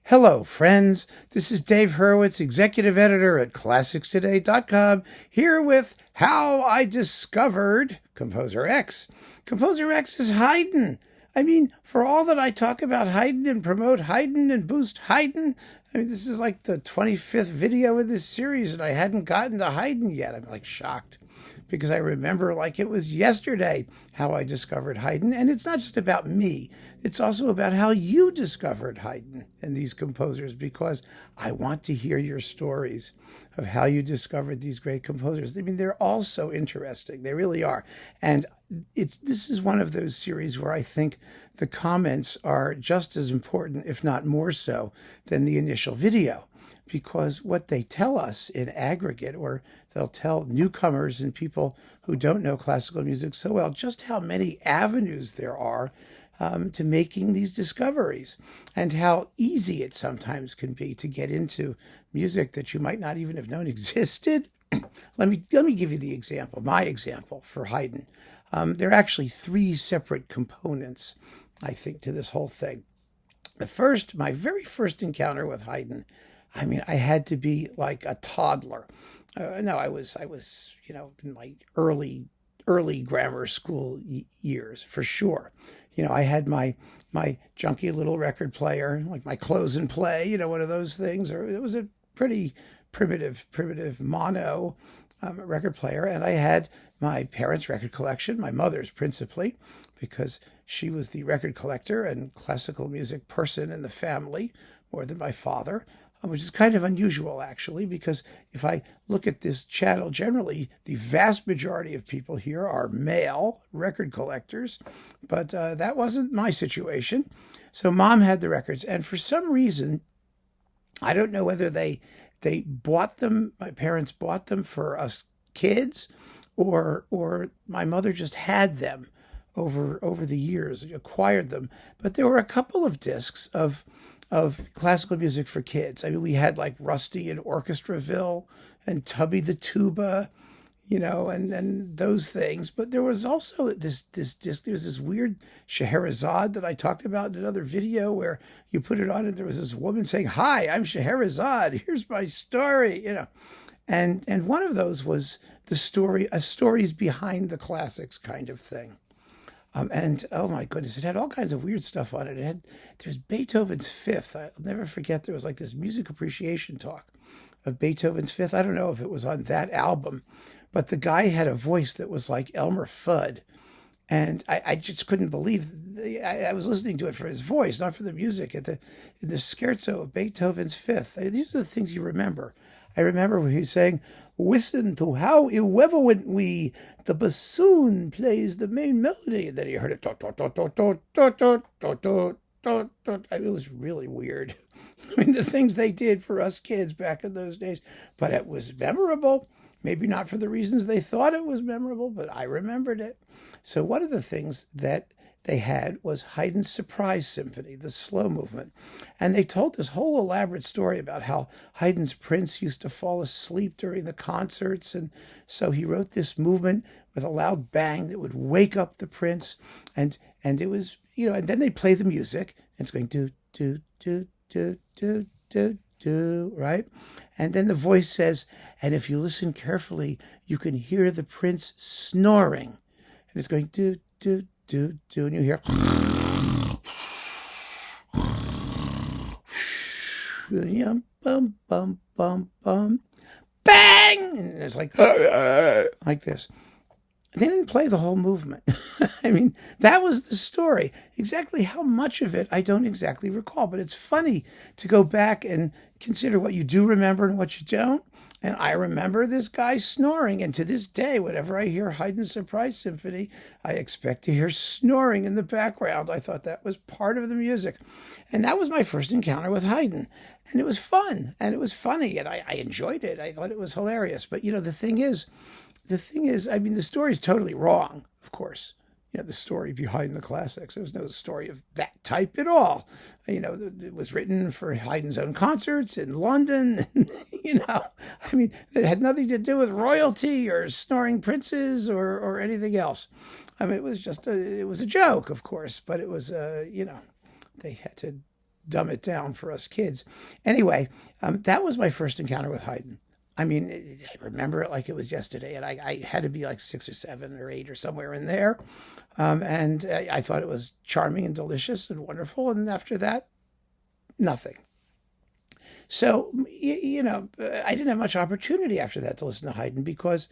Hello, friends. This is Dave Hurwitz, executive editor at ClassicsToday.com, here with How I Discovered Composer X. Composer X is Haydn. I mean, for all that I talk about Haydn and promote Haydn and boost Haydn, this is like the 25th video in this series, and I hadn't gotten to Haydn yet. I'm shocked because I remember like it was yesterday how I discovered Haydn. And it's not just about me. It's also about how you discovered Haydn and these composers, because I want to hear your stories of how you discovered these great composers. They're all so interesting. They really are. And this is one of those series where I think the comments are just as important, if not more so, than the initial video. Because what they tell us in aggregate, or they'll tell newcomers and people who don't know classical music so well, just how many avenues there are to making these discoveries, and how easy it sometimes can be to get into music that you might not even have known existed. Let me give you the example, my example for Haydn. There are actually three separate components, I think, to this whole thing. My very first encounter with Haydn, I had to be like a toddler. I was in my early grammar school years, for sure. I had my junky little record player, like my Close and Play, one of those things. Or it was a pretty primitive mono record player. And I had my parents' record collection, my mother's principally, because she was the record collector and classical music person in the family more than my father. Which is kind of unusual, actually, because if I look at this channel generally, the vast majority of people here are male record collectors, but that wasn't my situation. So Mom had the records, and for some reason, I don't know whether they bought them, my parents bought them for us kids, or my mother just had them over the years, acquired them. But there were a couple of discs of classical music for kids. We had like Rusty and Orchestraville and Tubby the Tuba, and those things. But there was also this disc. There was this weird Scheherazade that I talked about in another video, where you put it on and there was this woman saying, "Hi, I'm Scheherazade. Here's my story," And one of those was a stories behind the classics kind of thing. And oh my goodness, it had all kinds of weird stuff on it. There's Beethoven's Fifth. I'll never forget, there was like this music appreciation talk of Beethoven's Fifth. I don't know if it was on that album, but the guy had a voice that was like Elmer Fudd. And I just couldn't believe, I was listening to it for his voice, not for the music, in the scherzo of Beethoven's Fifth. These are the things you remember. I remember when he was saying, "Listen to how irreverently the bassoon plays the main melody." And then he heard it. It was really weird. The things they did for us kids back in those days. But it was memorable. Maybe not for the reasons they thought it was memorable, but I remembered it. So one of the things that they had was Haydn's Surprise Symphony, the slow movement. And they told this whole elaborate story about how Haydn's prince used to fall asleep during the concerts. And so he wrote this movement with a loud bang that would wake up the prince. And it was, and then they play the music, and it's going do, do, do, do, do, do, do, right? And then the voice says, and if you listen carefully, you can hear the prince snoring. And it's going do, do, do, do, and you hear bum, bum, bum, bum, bang, and it's like this. They didn't play the whole movement. That was the story. Exactly how much of it, I don't exactly recall, but it's funny to go back and consider what you do remember and what you don't. And I remember this guy snoring. And to this day, whenever I hear Haydn's Surprise Symphony, I expect to hear snoring in the background. I thought that was part of the music. And that was my first encounter with Haydn. And it was fun. And it was funny. And I enjoyed it. I thought it was hilarious. But, the thing is, the story is totally wrong, of course. The story behind the classics. There was no story of that type at all. It was written for Haydn's own concerts in London. It had nothing to do with royalty or snoring princes or anything else. It was just it was a joke, of course, but it was, they had to dumb it down for us kids. Anyway, that was my first encounter with Haydn. I mean, I remember it like it was yesterday, and I had to be like 6 or 7 or 8 or somewhere in there. And I thought it was charming and delicious and wonderful. And after that, nothing. So, I didn't have much opportunity after that to listen to Haydn because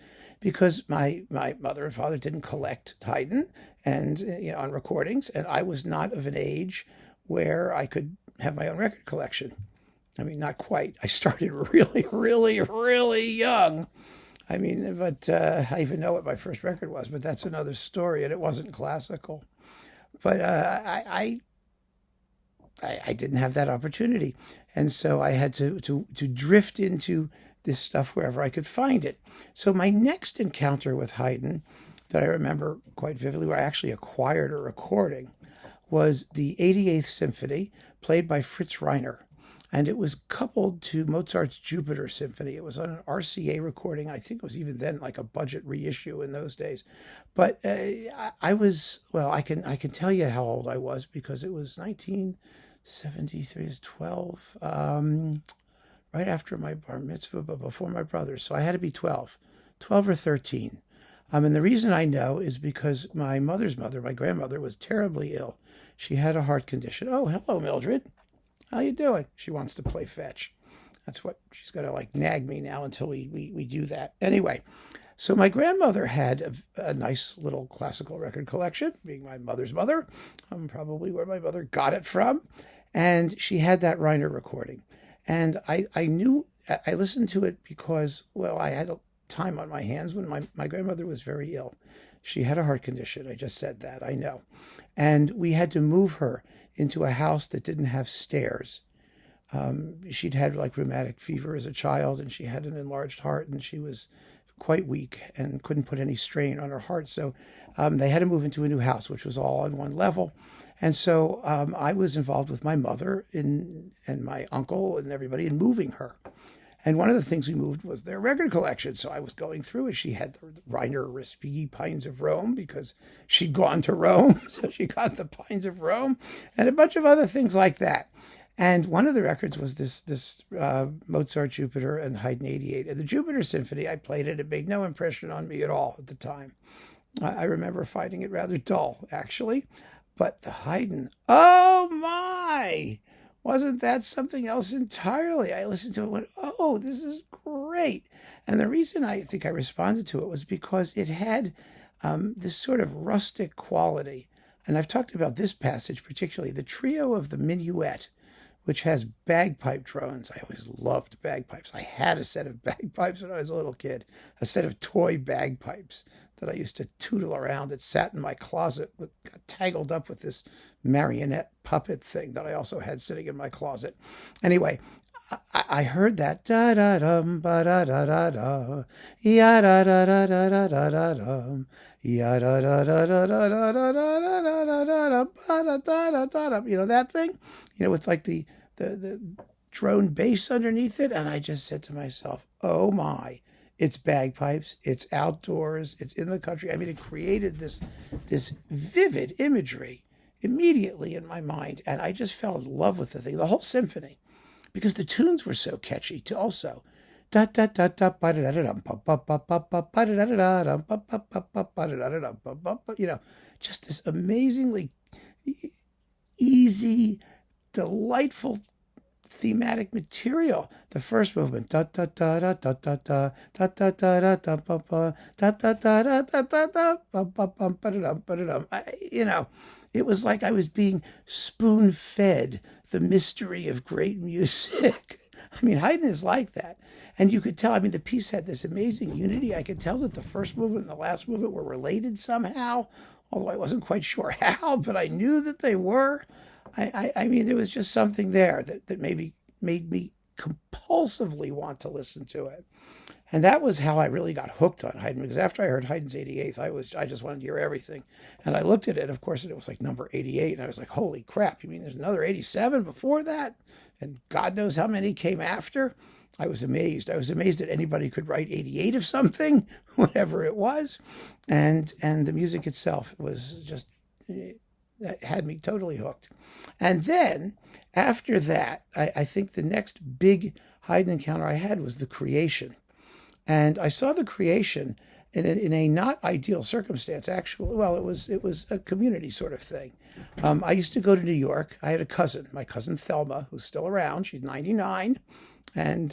my mother and father didn't collect Haydn and, on recordings. And I was not of an age where I could have my own record collection. I mean, not quite. I started really, really, really young. I mean, but I even know what my first record was, but that's another story, and it wasn't classical. But I didn't have that opportunity, and so I had to drift into this stuff wherever I could find it. So my next encounter with Haydn that I remember quite vividly, where I actually acquired a recording, was the 88th Symphony, played by Fritz Reiner. And it was coupled to Mozart's Jupiter Symphony. It was on an RCA recording. I think it was even then like a budget reissue in those days. But I was, well, I can tell you how old I was because it was 1973, 12, right after my bar mitzvah, but before my brother's. So I had to be 12 or 13. And the reason I know is because my mother's mother, my grandmother, was terribly ill. She had a heart condition. Oh, hello, Mildred. How you doing? She wants to play fetch. That's what she's going to like nag me now until we do that. Anyway, so my grandmother had a nice little classical record collection, being my mother's mother. Probably where my mother got it from. And she had that Reiner recording. And I knew, I listened to it because, well, I had time on my hands when my grandmother was very ill. She had a heart condition. I just said that, I know. And we had to move her into a house that didn't have stairs. She'd had like rheumatic fever as a child, and she had an enlarged heart, and she was quite weak and couldn't put any strain on her heart. So they had to move into a new house, which was all on one level. And so I was involved with my mother and my uncle and everybody in moving her. And one of the things we moved was their record collection. So I was going through it. She had the Reiner Respighi Pines of Rome because she'd gone to Rome. So she got the Pines of Rome and a bunch of other things like that. And one of the records was this Mozart Jupiter and Haydn 88. And the Jupiter Symphony, I played it. It made no impression on me at all at the time. I remember finding it rather dull, actually. But the Haydn, oh my! Wasn't that something else entirely? I listened to it and went, oh, this is great. And the reason I think I responded to it was because it had this sort of rustic quality. And I've talked about this passage particularly, the trio of the minuet, which has bagpipe drones. I always loved bagpipes. I had a set of bagpipes when I was a little kid, a set of toy bagpipes that I used to tootle around. It sat in my closet, got tangled up with this marionette puppet thing that I also had sitting in my closet. Anyway, I heard that da da dum ba da da da da ya da da da da da da da dum ya da da da da da da da da da da da da da da da, you know that thing, with like the drone bass underneath it, and I just said to myself, oh my, it's bagpipes, it's outdoors, it's in the country. I mean, it created this vivid imagery immediately in my mind, and I just fell in love with the thing, the whole symphony, because the tunes were so catchy too also. Da da da da ba da da da ba ba ba ba ba ba da da da da ba ba ba ba ba da da da ba ba ba, just this amazingly easy, delightful thematic material. The first movement, da da da da da da da da da da da da ba ba da da da da da da da ba ba ba ba da ba da. It was like I was being spoon-fed the mystery of great music. I mean, Haydn is like that. And you could tell, I mean, the piece had this amazing unity. I could tell that the first movement and the last movement were related somehow, although I wasn't quite sure how, but I knew that they were. I mean, there was just something there that maybe made me compulsively want to listen to it. And that was how I really got hooked on Haydn, because after I heard Haydn's 88th, I just wanted to hear everything. And I looked at it, of course, and it was like number 88. And I was like, holy crap, you mean there's another 87 before that? And God knows how many came after. I was amazed. I was amazed that anybody could write 88 of something, whatever it was. And the music itself was just that had me totally hooked. And then after that, I think the next big Haydn encounter I had was the Creation. And I saw the Creation in a not ideal circumstance, actually. Well, it was a community sort of thing. I used to go to New York. I had a cousin, my cousin Thelma, who's still around. She's 99. And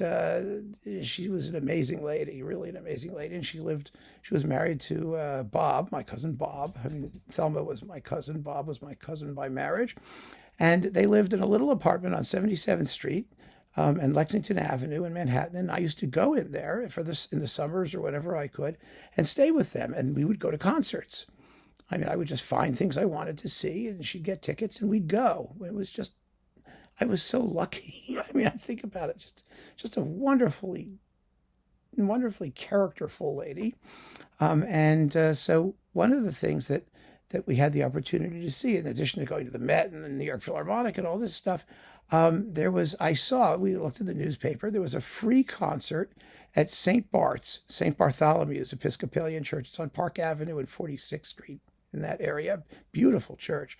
she was an amazing lady, really an amazing lady. And she was married to Bob, my cousin Bob. I mean, Thelma was my cousin. Bob was my cousin by marriage. And they lived in a little apartment on 77th Street and Lexington Avenue in Manhattan. And I used to go in there in the summers or whenever I could and stay with them. And we would go to concerts. I mean, I would just find things I wanted to see, and she'd get tickets, and we'd go. It was just, I was so lucky. I mean, I think about it, just a wonderfully characterful lady. So one of the things that we had the opportunity to see, in addition to going to the Met and the New York Philharmonic and all this stuff, we looked at the newspaper, there was a free concert at St. Bartholomew's Episcopalian Church. It's on Park Avenue and 46th Street in that area. Beautiful church.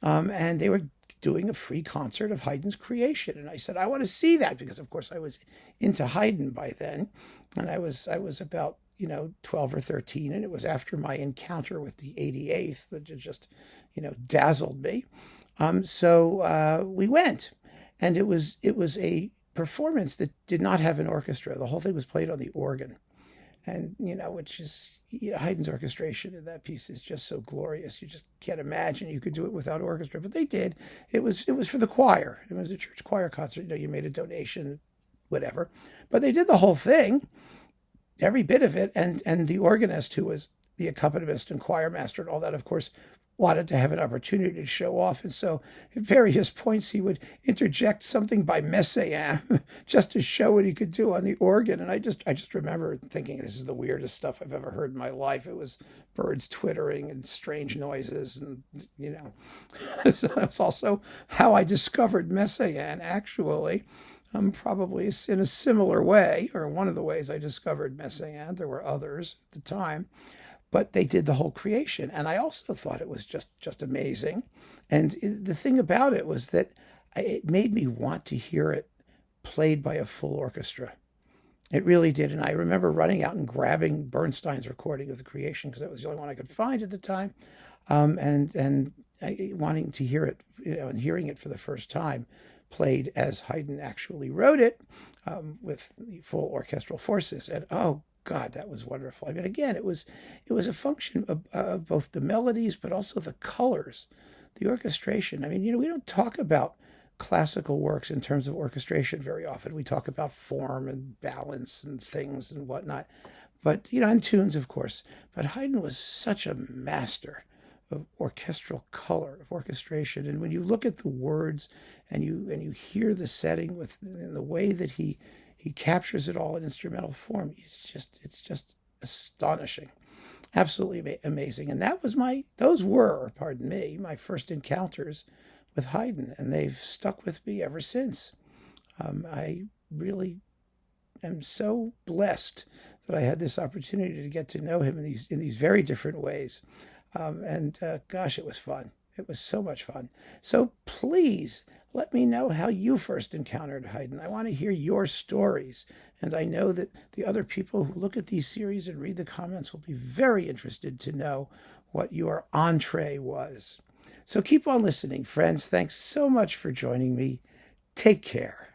And they were doing a free concert of Haydn's Creation. And I said, I want to see that, because of course I was into Haydn by then. And I was about, 12 or 13. And it was after my encounter with the 88th that just, dazzled me. So we went, and it was a performance that did not have an orchestra. The whole thing was played on the organ. And, which is, Haydn's orchestration in that piece is just so glorious. You just can't imagine you could do it without orchestra. But they did. It was for the choir. It was a church choir concert. You made a donation, whatever. But they did the whole thing, every bit of it. And the organist, who was the accompanist and choir master and all that, of course, wanted to have an opportunity to show off. And so at various points, he would interject something by Messiaen just to show what he could do on the organ. And I just remember thinking, this is the weirdest stuff I've ever heard in my life. It was birds twittering and strange noises. And, so that's also how I discovered Messiaen, actually. Probably in a similar way, or one of the ways I discovered Messiaen. There were others at the time. But they did the whole Creation. And I also thought it was just amazing. And the thing about it was that it made me want to hear it played by a full orchestra. It really did. And I remember running out and grabbing Bernstein's recording of the Creation, because that was the only one I could find at the time, and wanting to hear it, and hearing it for the first time played as Haydn actually wrote it, with the full orchestral forces. And oh God, that was wonderful. I mean, again, it was a function of both the melodies, but also the colors, the orchestration. I mean, we don't talk about classical works in terms of orchestration very often. We talk about form and balance and things and whatnot, but and tunes, of course. But Haydn was such a master of orchestral color, of orchestration. And when you look at the words and you hear the setting in the way that he captures it all in instrumental form, it's just astonishing, absolutely amazing. And those were, pardon me, my first encounters with Haydn, and they've stuck with me ever since. I really am so blessed that I had this opportunity to get to know him in these very different ways. Gosh, it was fun. It was so much fun. So please let me know how you first encountered Haydn. I want to hear your stories. And I know that the other people who look at these series and read the comments will be very interested to know what your entree was. So keep on listening, friends. Thanks so much for joining me. Take care.